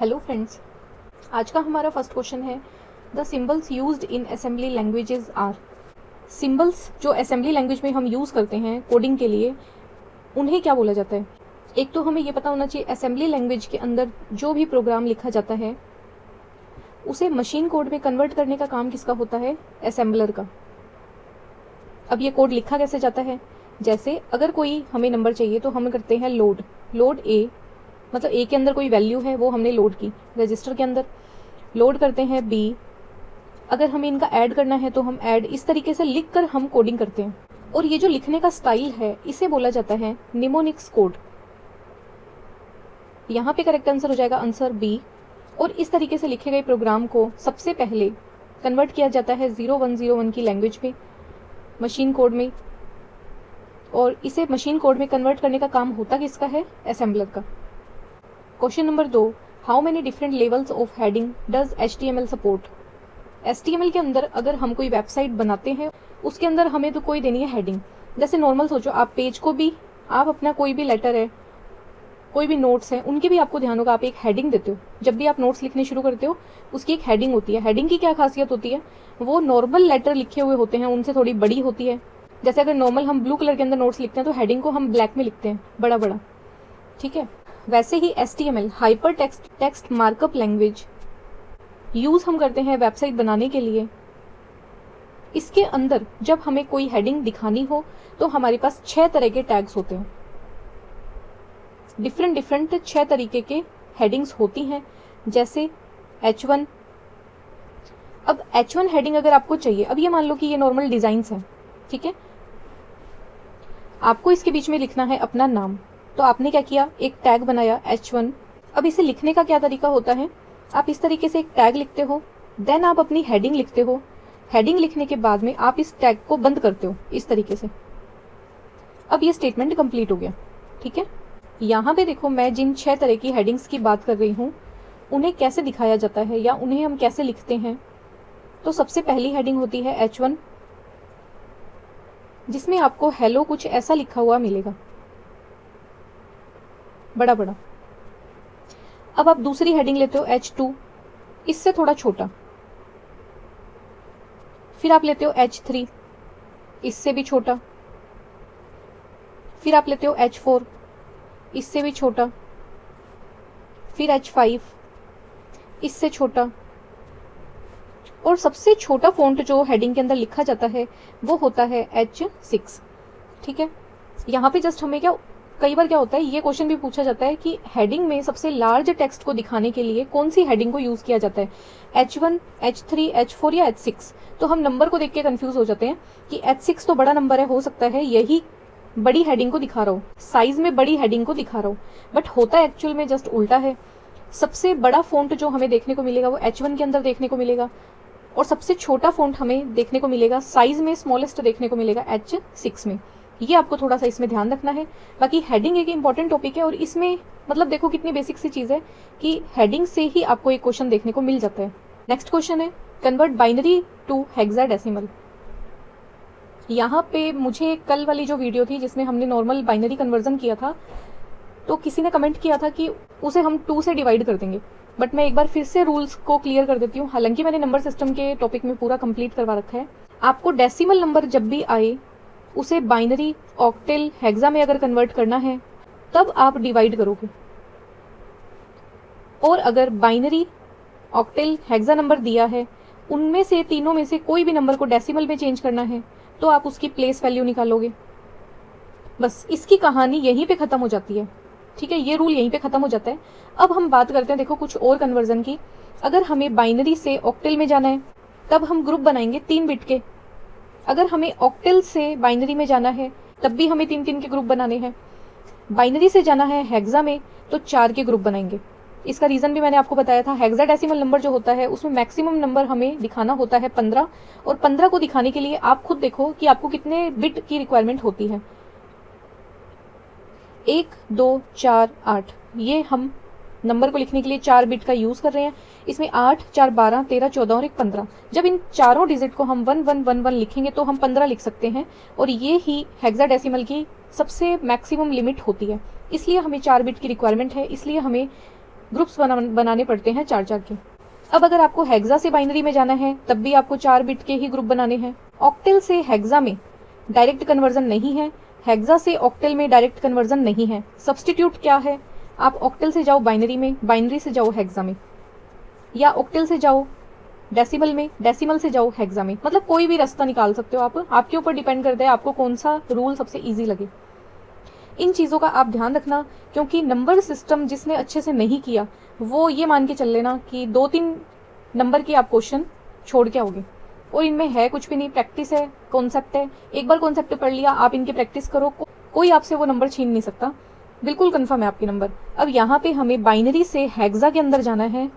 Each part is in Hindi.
हेलो फ्रेंड्स, आज का हमारा फर्स्ट क्वेश्चन है the symbols used in assembly languages are. Symbols जो असेंबली लैंग्वेज में हम यूज़ करते हैं कोडिंग के लिए, उन्हें क्या बोला जाता है। एक तो हमें ये पता होना चाहिए असेंबली लैंग्वेज के अंदर जो भी प्रोग्राम लिखा जाता है उसे मशीन कोड में कन्वर्ट करने का काम किसका होता है, असेंबलर का। अब ये कोड लिखा कैसे जाता है, जैसे अगर कोई हमें नंबर चाहिए तो हम करते हैं लोड ए, मतलब ए के अंदर कोई वैल्यू है वो हमने लोड की रजिस्टर के अंदर, लोड करते हैं बी। अगर हमें इनका ऐड करना है तो हम ऐड, इस तरीके से लिख कर हम कोडिंग करते हैं। और ये जो लिखने का स्टाइल है इसे बोला जाता है निमोनिक्स कोड। यहाँ पे करेक्ट आंसर हो जाएगा आंसर बी। और इस तरीके से लिखे गए प्रोग्राम को सबसे पहले कन्वर्ट किया जाता है 0101 की लैंग्वेज में, मशीन कोड में। और इसे मशीन कोड में कन्वर्ट करने का काम होता किसका है, असेंबलर का। Question number 2, how many different levels of heading does HTML support. HTML के अंदर अगर हम कोई वेबसाइट बनाते हैं उसके अंदर हमें तो कोई देनी है हेडिंग। जैसे नॉर्मल सोचो, आप पेज को भी, आप अपना कोई भी लेटर है, कोई भी नोट्स हैं, उनके भी आपको ध्यान होगा आप एक हेडिंग देते हो। जब भी आप नोट्स लिखने शुरू करते हो उसकी एक हेडिंग होती है। हेडिंग की क्या खासियत होती है, वो नॉर्मल लेटर लिखे हुए होते हैं उनसे थोड़ी बड़ी होती है। जैसे अगर नॉर्मल हम ब्लू कलर के अंदर नोट्स लिखते हैं तो हेडिंग को हम ब्लैक में लिखते हैं, बड़ा बड़ा, ठीक है। वैसे ही HTML hyper text markup language use हम करते हैं वेबसाइट बनाने के लिए। इसके अंदर जब हमें कोई हेडिंग दिखानी हो तो हमारे पास 6 तरह के टैग्स होते हैं, डिफरेंट 6 तरीके के हेडिंग्स होती हैं। जैसे H1। अब H1 हेडिंग अगर आपको चाहिए, अब ये मान लो कि ये नॉर्मल डिजाइन्स हैं, ठीक है, आपको इसके बीच में लिखना है अपना नाम, तो आपने क्या किया, एक टैग बनाया H1। अब इसे लिखने का क्या तरीका होता है, आप इस तरीके से एक टैग लिखते हो, देन आप अपनी हेडिंग लिखते हो। हेडिंग लिखने के बाद में आप इस टैग को बंद करते हो इस तरीके से। अब ये स्टेटमेंट कंप्लीट हो गया, ठीक है। यहाँ पे देखो, मैं जिन 6 तरह की हेडिंग्स की बात कर रही हूँ उन्हें कैसे दिखाया जाता है या उन्हें हम कैसे लिखते हैं। तो सबसे पहली हेडिंग होती है H1, जिसमें आपको हेलो कुछ ऐसा लिखा हुआ मिलेगा, बड़ा बड़ा। अब आप दूसरी हेडिंग लेते हो H2, इससे थोड़ा छोटा। फिर आप लेते हो H3, इससे भी छोटा। फिर आप लेते हो H4, इससे भी छोटा। फिर H5, इससे छोटा। और सबसे छोटा फॉन्ट जो हेडिंग के अंदर लिखा जाता है वो होता है H6, ठीक है। यहाँ पे जस्ट हमें क्या, कई बार क्या होता है, ये क्वेश्चन भी पूछा जाता है कि हेडिंग में सबसे लार्ज टेक्स्ट को दिखाने के लिए कौन सी हेडिंग को यूज किया जाता है, H1, H3, H4 या H6। तो हम नंबर को देख के कंफ्यूज हो जाते हैं कि H6 तो बड़ा नंबर है, हो सकता है यही बड़ी हेडिंग को दिखा रहा हो, साइज में बड़ी हेडिंग को दिखा रहा हो, बट होता एक्चुअल में जस्ट उल्टा है। सबसे बड़ा फॉन्ट जो हमें देखने को मिलेगा वो H1 के अंदर देखने को मिलेगा, और सबसे छोटा फॉन्ट हमें देखने को मिलेगा, साइज में स्मॉलेस्ट देखने को मिलेगा H6 में। ये आपको थोड़ा सा इसमें ध्यान रखना है। बाकी हेडिंग एक इंपॉर्टेंट टॉपिक है और इसमें मतलब देखो कितनी बेसिक सी चीज है कि हेडिंग से ही आपको एक क्वेश्चन देखने को मिल जाता है। नेक्स्ट क्वेश्चन है कन्वर्ट बाइनरी टू हेक्साडेसिमल। यहाँ पे मुझे कल वाली जो वीडियो थी जिसमें हमने नॉर्मल बाइनरी कन्वर्जन किया था, तो किसी ने कमेंट किया था कि उसे हम 2 से डिवाइड कर देंगे, बट मैं एक बार फिर से रूल्स को क्लियर कर देती हूँ। हालांकि मैंने नंबर सिस्टम के टॉपिक में पूरा कंप्लीट करवा रखा है। आपको डेसिमल नंबर जब भी आए उसे बाइनरी, ऑक्टेल, हेक्सा में अगर कन्वर्ट करना है तब आप डिवाइड करोगे। और अगर बाइनरी, ऑक्टेल, हेक्सा नंबर दिया है, उनमें से तीनों में से कोई भी नंबर को डेसिमल में चेंज करना है तो आप उसकी प्लेस वैल्यू निकालोगे। बस इसकी कहानी यहीं पे खत्म हो जाती है, ठीक है, ये रूल यहीं पे खत्म हो जाता है। अब हम बात करते हैं देखो कुछ और कन्वर्जन की। अगर हमें बाइनरी से ऑक्टेल में जाना है तब हम ग्रुप बनाएंगे 3 बिट के। अगर हमें ऑक्टेल से बाइनरी में जाना है तब भी हमें 3 के ग्रुप बनाने हैं। बाइनरी से जाना है हेक्सा में तो 4 के ग्रुप बनाएंगे। इसका रीजन भी मैंने आपको बताया था। हेक्साडेसिमल नंबर जो होता है उसमें मैक्सिमम नंबर हमें दिखाना होता है 15, और 15 को दिखाने के लिए आप खुद देखो कि आपको कितने बिट की रिक्वायरमेंट होती है। 1, 2, 4, 8, ये हम नंबर को लिखने के लिए 4 बिट का यूज कर रहे हैं। इसमें 8, 4, 12, 13, 14 और एक 15। जब इन चारों डिजिट को हम 1, 1, 1, 1 लिखेंगे तो हम 15 लिख सकते हैं, और ये ही हेक्साडेसिमल की सबसे मैक्सिमम लिमिट होती है। इसलिए हमें 4 बिट की रिक्वायरमेंट है, इसलिए हमें ग्रुप्स बनाने पड़ते हैं 4-4 के। अब अगर आपको हेक्सा से बाइनरी में जाना है तब भी आपको 4 बिट के ही ग्रुप बनाने हैं। ऑक्टल से हेक्सा में डायरेक्ट कन्वर्जन नहीं है, हेक्सा से ऑक्टल में डायरेक्ट कन्वर्जन नहीं है। सब्स्टिट्यूट क्या है, आप ऑक्टल से जाओ बाइनरी में, बाइनरी से जाओ हेक्सा में, या ऑक्टल से जाओ डेसिमल में, डेसिमल से जाओ हेक्सा में। मतलब कोई भी रास्ता निकाल सकते हो आप, आपके ऊपर डिपेंड करता है आपको कौन सा रूल सबसे ईजी लगे। इन चीज़ों का आप ध्यान रखना, क्योंकि नंबर सिस्टम जिसने अच्छे से नहीं किया वो ये मान के चल लेना कि 2-3 नंबर के आप क्वेश्चन छोड़ के आओगे, और इनमें है कुछ भी नहीं, प्रैक्टिस है, कॉन्सेप्ट है। एक बार कॉन्सेप्ट पढ़ लिया, आप इनकी प्रैक्टिस करो, कोई आपसे वो नंबर छीन नहीं सकता, बिल्कुल कंफर्म है आपके नंबर। अब यहाँ पे हमें बाइनरी से हेक्सा के अंदर जाना है,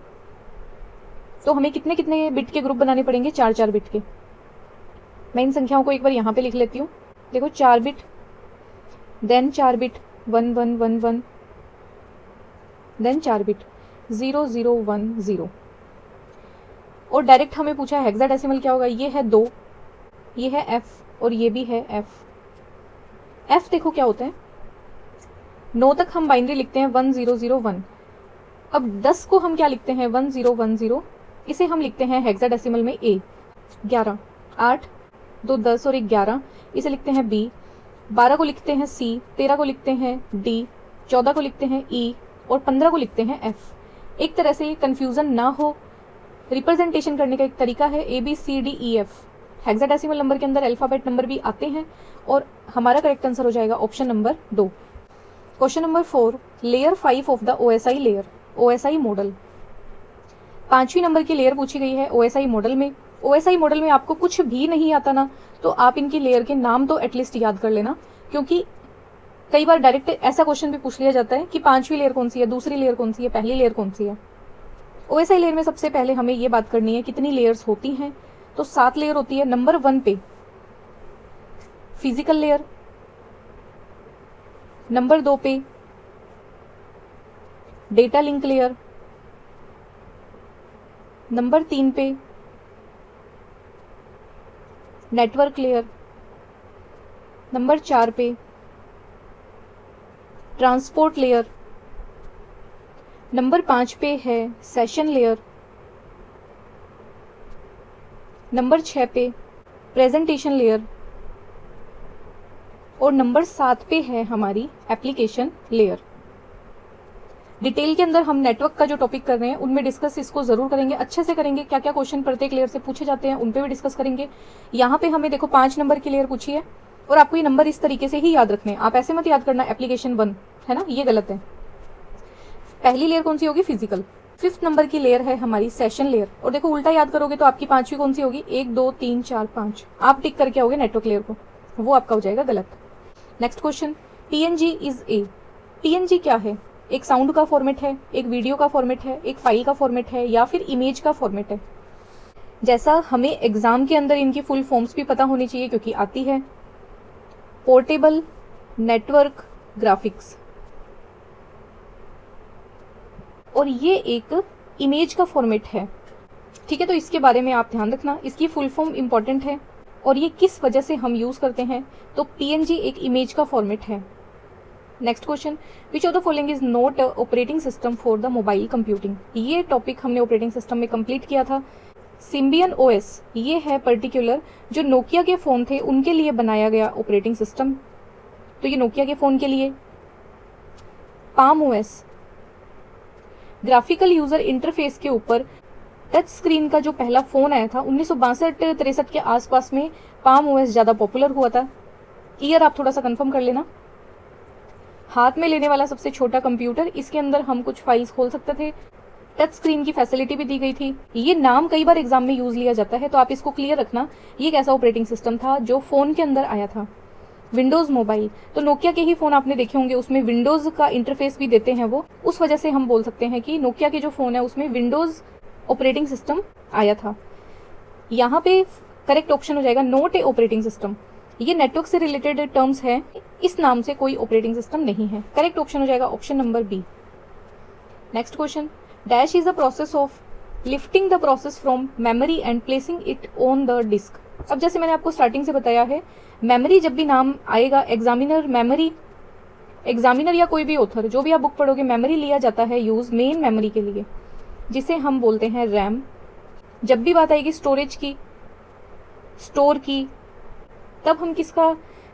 तो हमें कितने कितने बिट के ग्रुप बनाने पड़ेंगे, 4-4 बिट के। मैं इन संख्याओं को एक बार यहाँ पे लिख लेती हूँ। देखो 4 bit, then 4 bit 1 1 1 1, then 4 bit 0 0 1 0। और डायरेक्ट हमें पूछा है हेक्साडेसिमल क्या होगा, ये है 2, ये है एफ और ये भी है एफ। एफ देखो क्या होता है, 9 तक हम बाइनरी लिखते हैं 1 0 0 1। अब 10 को हम क्या लिखते हैं 1 0 1 0, इसे हम लिखते हैं हेक्साडेसिमल में ए। 11, 8, 2 10 और 1 11, इसे लिखते हैं बी। 12 को लिखते हैं सी, 13 को लिखते हैं डी, 14 को लिखते हैं ई और 15 को लिखते हैं एफ। एक तरह से कंफ्यूजन ना हो, रिप्रेजेंटेशन करने का एक तरीका है A B C D E F. Hexadecimal number के अंदर अल्फाबेट नंबर भी आते हैं, और हमारा करेक्ट आंसर हो जाएगा option number 2। Question number 4, layer 5 of the OSI layer, OSI model. 5वीं नंबर की लेयर पूछी गई है ओएसआई मॉडल में। ओएसआई मॉडल में आपको कुछ भी नहीं आता ना, तो आप इनकी लेयर के नाम तो एटलीस्ट याद कर लेना, क्योंकि कई बार डायरेक्ट ऐसा क्वेश्चन भी पूछ लिया जाता है कि 5वीं लेयर कौन सी है, दूसरी लेयर कौन सी है, पहली लेयर कौन सी है। ओएसआई लेयर में सबसे पहले हमें ये बात करनी है कितनी लेयर्स होती हैं, तो 7 लेयर होती है। नंबर 1 पे फिजिकल लेयर, नंबर 2 पे डेटा लिंक लेयर, नंबर 3 पे नेटवर्क लेयर, नंबर 4 पे ट्रांसपोर्ट लेयर, नंबर 5 पे है सेशन लेयर, नंबर 6 पे प्रेजेंटेशन लेयर, और नंबर 7 पे है हमारी एप्लीकेशन लेयर। डिटेल के अंदर हम नेटवर्क का जो टॉपिक कर रहे हैं उनमें डिस्कस इसको जरूर करेंगे, अच्छे से करेंगे, क्या क्या क्वेश्चन प्रत्येक लेयर से पूछे जाते हैं उन पे भी डिस्कस करेंगे। यहाँ पे हमें देखो 5 नंबर की लेयर पूछी है, और आपको ये नंबर इस तरीके से ही याद रखने हैं, आप ऐसे मत याद करना एप्लीकेशन 1 है ना, ये गलत है। पहली लेयर कौन सी होगी, फिजिकल। 5th नंबर की लेयर है हमारी सेशन लेयर, और देखो उल्टा याद करोगे तो आपकी 5वीं कौन सी होगी, 1 2 3 4 5, आप टिक करके आओगे नेटवर्क लेयर को, वो आपका हो जाएगा गलत। Next question, TNG is a. TNG क्या है, एक साउंड का फॉर्मेट है, एक वीडियो का फॉर्मेट है, एक फाइल का फॉर्मेट है, या फिर इमेज का फॉर्मेट है। जैसा हमें एग्जाम के अंदर इनकी फुल फॉर्म्स भी पता होनी चाहिए क्योंकि आती है, पोर्टेबल नेटवर्क ग्राफिक्स, और ये एक इमेज का फॉर्मेट है। ठीक है, तो इसके बारे में आप ध्यान रखना, इसकी फुल फॉर्म इंपॉर्टेंट है और ये किस वजह से हम यूज करते हैं, तो पीएनजी एक इमेज का फॉर्मेट है। Next question, which of the following is not operating system for the mobile computing. ये टॉपिक हमने ऑपरेटिंग सिस्टम में कंप्लीट किया था। सिम्बियन ओएस ये है पर्टिकुलर जो नोकिया के फोन थे उनके लिए बनाया गया ऑपरेटिंग सिस्टम, तो ये नोकिया के फोन के लिए। Palm OS graphical user interface के ऊपर टच स्क्रीन का जो पहला फोन आया था 1962-63 के आसपास में पाम ओएस ज्यादा पॉपुलर हुआ था। ईयर आप थोड़ा सा कंफर्म कर लेना। हाथ में लेने वाला सबसे छोटा कंप्यूटर, इसके अंदर हम कुछ फाइल्स खोल सकते थे, टच स्क्रीन की फैसिलिटी भी दी गई थी। ये नाम कई बार एग्जाम में यूज लिया जाता है, तो आप इसको क्लियर रखना, ये एक ऐसा ऑपरेटिंग सिस्टम था जो फोन के अंदर आया था। विंडोज मोबाइल, तो नोकिया के ही फोन आपने देखे होंगे, उसमें विंडोज का इंटरफेस भी देते हैं वो, उस वजह से हम बोल सकते हैं कि नोकिया के जो फोन है उसमें विंडोज ऑपरेटिंग सिस्टम आया था। यहाँ पे करेक्ट ऑप्शन हो जाएगा नॉट ए ऑपरेटिंग सिस्टम। ये नेटवर्क से रिलेटेड टर्म्स है, इस नाम से कोई ऑपरेटिंग सिस्टम नहीं है। करेक्ट ऑप्शन हो जाएगा option number B. Next question, dash is the process of lifting the process from memory and placing it on the disk. अब जैसे मैंने आपको स्टार्टिंग से बताया है, मेमोरी जब भी नाम आएगा, एग्जामिनर मेमोरी एग्जामिनर या कोई भी ऑथर, जो भी आप बुक पढ़ोगे, मेमोरी लिया जाता है यूज़ मेन मेमोरी के लिए, जिसे हम बोलते हैं रैम। जब भी बात आएगी स्टोरेज की, स्टोर की, तब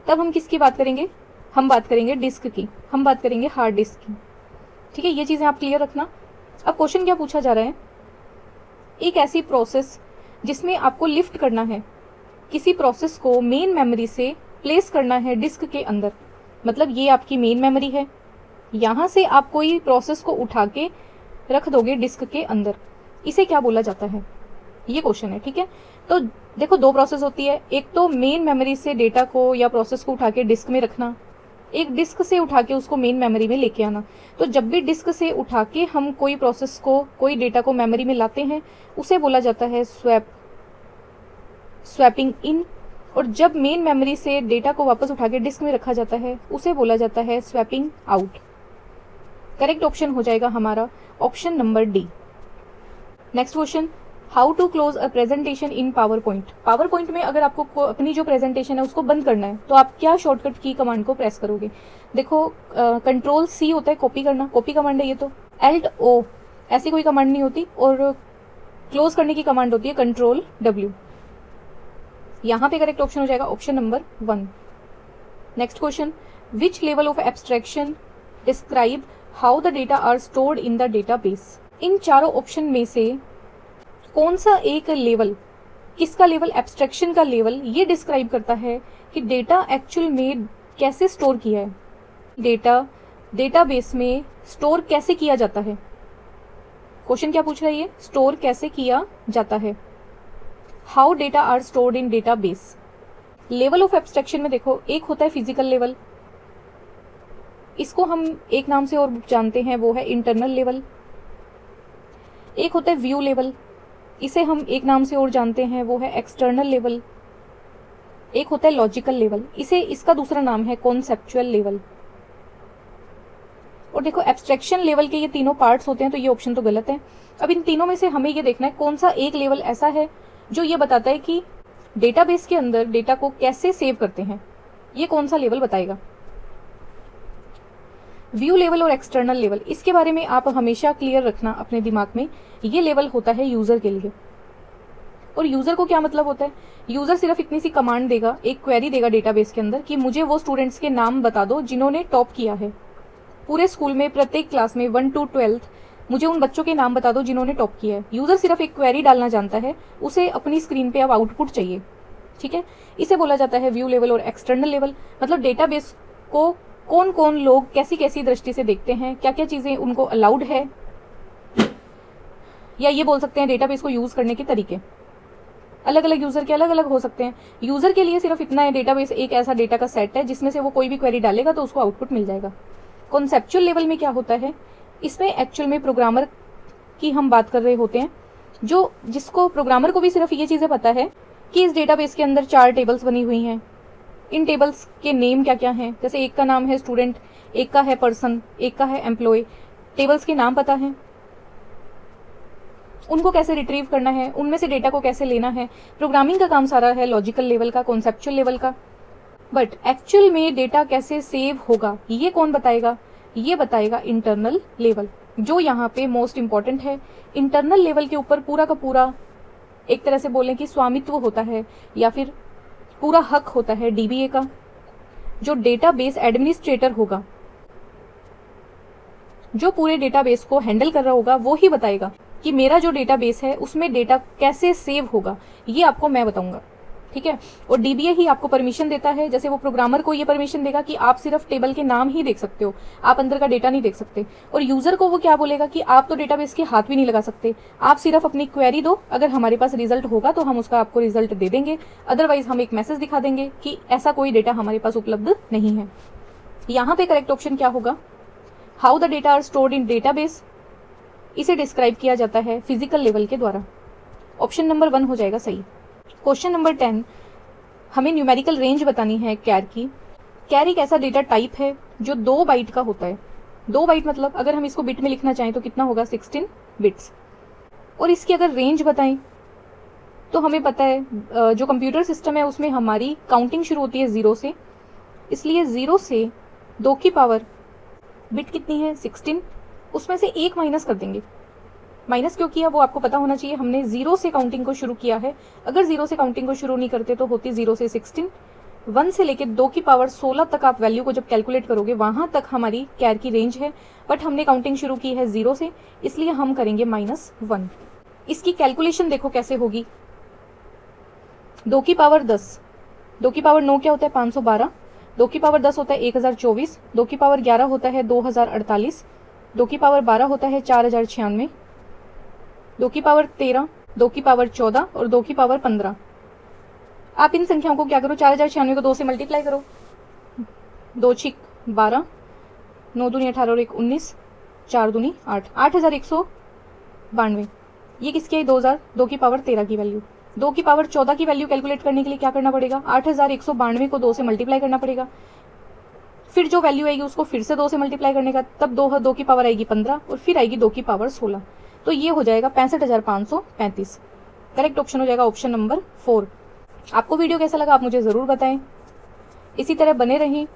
हम किसकी बात करेंगे? हम बात करेंगे डिस्क की, हम बात करेंगे हार्ड डिस्क की। ठीक है, ये चीज़ें आप क्लियर रखना। अब क्वेश्चन क्या पूछा जा रहा है? एक ऐसी प्रोसेस जिसमें आपको लिफ्ट करना है, किसी प्रोसेस को मेन मेमोरी से प्लेस करना है डिस्क के अंदर। मतलब ये आपकी मेन मेमोरी है, यहाँ से आप कोई प्रोसेस को उठा के रख दोगे डिस्क के अंदर, इसे क्या बोला जाता है? ये क्वेश्चन है। ठीक है, तो देखो दो प्रोसेस होती है, एक तो मेन मेमोरी से डेटा को या प्रोसेस को उठा के डिस्क में रखना, एक डिस्क से उठा के उसको मेन मेमोरी में लेके आना। तो जब भी डिस्क से उठा के हम कोई प्रोसेस को, कोई डेटा को मेमोरी में लाते हैं, उसे बोला जाता है स्वैपिंग इन। और जब मेन मेमोरी से डेटा को वापस उठा के डिस्क में रखा जाता है, उसे बोला जाता है स्वैपिंग आउट। करेक्ट ऑप्शन हो जाएगा हमारा option number D. Next question, how to close a presentation in PowerPoint. PowerPoint में अगर आपको अपनी जो प्रेजेंटेशन है उसको बंद करना है, तो आप क्या शॉर्टकट की कमांड को प्रेस करोगे? देखो कंट्रोल सी होता है कॉपी करना, कॉपी कमांड है ये। तो एल्ट ओ ऐसी कोई कमांड नहीं होती, और क्लोज करने की कमांड होती है कंट्रोल डब्ल्यू। यहाँ पे करेक्ट ऑप्शन हो जाएगा option number 1। Next question, which level of abstraction describe how the data are stored in the database. इन चारों ऑप्शन में से कौन सा एक लेवल, किसका लेवल, एब्स्ट्रैक्शन का लेवल, ये डिस्क्राइब करता है कि डेटा एक्चुअल में कैसे स्टोर किया है, डेटा डेटाबेस में स्टोर कैसे किया जाता है। क्वेश्चन क्या पूछ रहा है ये? स्टोर कैसे किया जाता है, how data are stored in database. Level of abstraction में देखो, एक होता है फिजिकल लेवल, इसको हम एक नाम से और जानते हैं, वो है इंटरनल लेवल। एक होता है व्यू लेवल, इसे हम एक नाम से और जानते हैं, वो है एक्सटर्नल लेवल। एक होता है लॉजिकल लेवल, इसका दूसरा नाम है कॉन्सेप्चुअल लेवल। और देखो एब्स्ट्रैक्शन लेवल के ये तीनों पार्ट्स होते हैं, तो ये ऑप्शन तो गलत है। अब इन तीनों में से हमें ये देखना है कौन सा एक लेवल ऐसा है जो ये बताता है कि डेटाबेस के अंदर डेटा को कैसे सेव करते हैं, ये कौन सा लेवल बताएगा। व्यू लेवल और एक्सटर्नल लेवल, इसके बारे में आप हमेशा क्लियर रखना अपने दिमाग में। ये लेवल होता है यूजर के लिए। और यूजर को क्या मतलब होता है? यूजर सिर्फ इतनी सी कमांड देगा, एक क्वेरी देगा डेटाबेस के अंदर कि मुझे वो स्टूडेंट्स के नाम बता दो जिन्होंने टॉप किया है पूरे स्कूल में, प्रत्येक क्लास में 1 to 12th, मुझे उन बच्चों के नाम बता दो जिन्होंने टॉप किया है। यूजर सिर्फ एक क्वेरी डालना जानता है, उसे अपनी स्क्रीन पे अब आउटपुट चाहिए। ठीक है, इसे बोला जाता है व्यू लेवल और एक्सटर्नल लेवल। मतलब डेटाबेस को कौन कौन लोग कैसी कैसी दृष्टि से देखते हैं, क्या क्या चीजें उनको अलाउड है, या ये बोल सकते हैं डेटाबेस को यूज करने के तरीके अलग अलग यूजर के अलग अलग हो सकते हैं। यूजर के लिए सिर्फ इतना है, डेटाबेस एक ऐसा डेटा का सेट है जिसमें से वो कोई भी क्वेरी डालेगा तो उसको आउटपुट मिल जाएगा। कॉन्सेप्चुअल लेवल में क्या होता है? इसमें एक्चुअल में प्रोग्रामर की हम बात कर रहे होते हैं, जिसको प्रोग्रामर को भी सिर्फ ये चीजें पता है कि इस डेटाबेस के अंदर 4 टेबल्स बनी हुई हैं, इन टेबल्स के नेम क्या क्या हैं। जैसे एक का नाम है स्टूडेंट, एक का है पर्सन, एक का है एम्प्लॉय। टेबल्स के नाम पता है, उनको कैसे रिट्रीव करना है, उनमें से डेटा को कैसे लेना है। प्रोग्रामिंग का काम सारा है लॉजिकल लेवल का, कॉन्सेप्चुअल लेवल का। बट एक्चुअल में डेटा कैसे सेव होगा ये कौन बताएगा? ये बताएगा इंटरनल लेवल, जो यहाँ पे मोस्ट इंपॉर्टेंट है। इंटरनल लेवल के ऊपर पूरा का पूरा एक तरह से बोलें कि स्वामित्व होता है, या फिर पूरा हक होता है डीबीए का। जो डेटाबेस एडमिनिस्ट्रेटर होगा, जो पूरे डेटाबेस को हैंडल कर रहा होगा, वो ही बताएगा कि मेरा जो डेटाबेस है उसमें डेटा कैसे सेव होगा, ये आपको मैं बताऊंगा। ठीक है, और डीबीए ही आपको परमिशन देता है। जैसे वो प्रोग्रामर को ये परमिशन देगा कि आप सिर्फ टेबल के नाम ही देख सकते हो, आप अंदर का डेटा नहीं देख सकते। और यूजर को वो क्या बोलेगा कि आप तो डेटाबेस के हाथ भी नहीं लगा सकते, आप सिर्फ अपनी क्वेरी दो, अगर हमारे पास रिजल्ट होगा तो हम उसका आपको रिजल्ट दे देंगे, अदरवाइज हम एक मैसेज दिखा देंगे कि ऐसा कोई डेटा हमारे पास उपलब्ध नहीं है। यहाँ पे करेक्ट ऑप्शन क्या होगा? How the data are stored in database, इसे डिस्क्राइब किया जाता है फिजिकल लेवल के द्वारा। ऑप्शन नंबर 1 हो जाएगा सही। क्वेश्चन नंबर 10, हमें न्यूमेरिकल रेंज बतानी है कैर की। कैर एक ऐसा डेटा टाइप है जो 2 बाइट का होता है। 2 बाइट मतलब अगर हम इसको बिट में लिखना चाहें तो कितना होगा? 16 बिट्स। और इसकी अगर रेंज बताएं तो हमें पता है जो कंप्यूटर सिस्टम है उसमें हमारी काउंटिंग शुरू होती है 0 से, इसलिए 0 से 2 की पावर बिट कितनी है 16, उसमें से 1 माइनस कर देंगे। माइनस क्यों किया वो आपको पता होना चाहिए, हमने 0 से काउंटिंग को शुरू किया है। अगर 0 से काउंटिंग को शुरू नहीं करते तो होती 0 से 16, 1 से लेकर 2 की पावर 16 तक आप वैल्यू को जब कैलकुलेट करोगे वहां तक हमारी कैर की रेंज है, बट हमने काउंटिंग शुरू की है 0 से, इसलिए हम करेंगे -1। इसकी कैलकुलेशन देखो कैसे होगी। 2 की पावर 10, 2 की पावर 9 क्या होता है 512, 2 की पावर 10 होता है 1024, 2 की पावर 11 होता है 2048, 2 की पावर 12 होता है 4096, 2 की पावर 13, 2 की पावर 14 और 2 की पावर 15। आप इन संख्याओं को क्या करो, 4096 को 2 से मल्टीप्लाई करो, 2 छिक 12, 9 दूनी 18 और 1 19, 4 दूनी 8, 8192। ये किसकी है 2000, 2 की पावर 13 की वैल्यू। 2 की पावर 14 की वैल्यू कैलकुलेट करने के लिए क्या करना पड़ेगा, 8192 को 2 से मल्टीप्लाई करना पड़ेगा, फिर जो वैल्यू आएगी उसको फिर से 2 से मल्टीप्लाई करने का, तब 2 की पावर आएगी 15 और फिर आएगी 2 की पावर 16, तो ये हो जाएगा 65,535। करेक्ट ऑप्शन हो जाएगा ऑप्शन नंबर 4। आपको वीडियो कैसा लगा आप मुझे ज़रूर बताएं, इसी तरह बने रहें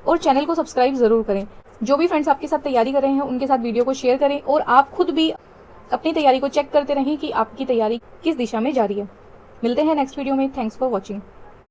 और चैनल को सब्सक्राइब ज़रूर करें। जो भी फ्रेंड्स आपके साथ तैयारी कर रहे हैं उनके साथ वीडियो को शेयर करें और आप खुद भी अपनी तैयारी को चेक करते रहें कि आपकी तैयारी किस दिशा में जा रही है। मिलते हैं नेक्स्ट वीडियो में। Thanks for watching.